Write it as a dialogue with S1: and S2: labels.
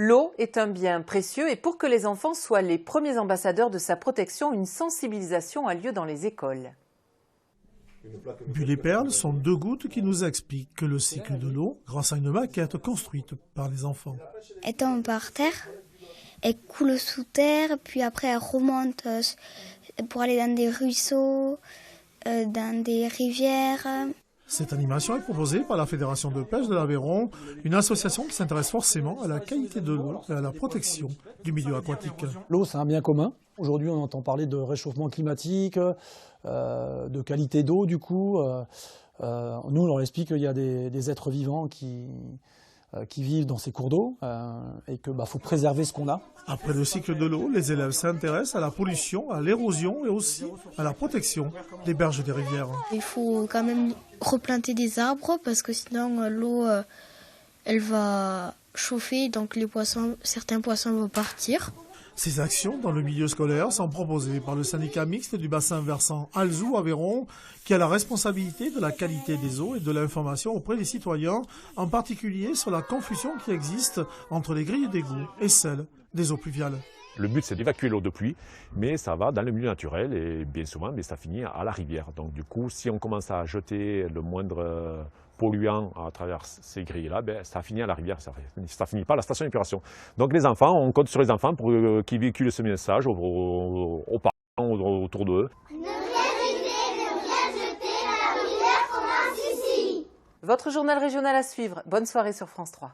S1: L'eau est un bien précieux et pour que les enfants soient les premiers ambassadeurs de sa protection, une sensibilisation a lieu dans les écoles.
S2: Bulle et Perles sont deux gouttes qui nous expliquent que le cycle de l'eau, grâce à une maquette construite par les enfants.
S3: Elle tombe par terre, elle coule sous terre, puis après elle remonte pour aller dans des ruisseaux, dans des rivières.
S2: Cette animation est proposée par la Fédération de pêche de l'Aveyron, une association qui s'intéresse forcément à la qualité de l'eau et à la protection du milieu aquatique.
S4: L'eau, c'est un bien commun. Aujourd'hui, on entend parler de réchauffement climatique, de qualité d'eau, du coup. Nous, on leur explique qu'il y a des êtres vivants qui vivent dans ces cours d'eau et qu'il faut préserver ce qu'on a.
S2: Après le cycle de l'eau, les élèves s'intéressent à la pollution, à l'érosion et aussi à la protection des berges des rivières.
S3: Il faut quand même replanter des arbres parce que sinon l'eau elle va chauffer, donc certains poissons vont partir.
S2: Ces actions dans le milieu scolaire sont proposées par le syndicat mixte du bassin versant Alzou-Aveyron qui a la responsabilité de la qualité des eaux et de l'information auprès des citoyens, en particulier sur la confusion qui existe entre les grilles d'égout et celles des eaux pluviales.
S5: Le but, c'est d'évacuer l'eau de pluie, mais ça va dans le milieu naturel et bien souvent, ça finit à la rivière. Donc du coup, si on commence à jeter le moindre polluant à travers ces grilles-là, ça finit à la rivière, ça finit pas à la station d'épuration. Donc les enfants, on compte sur les enfants pour qu'ils véhiculent ce message aux parents autour d'eux.
S6: Ne rien jeter, ne rien jeter, la rivière commence ici.
S1: Votre journal régional à suivre. Bonne soirée sur France 3.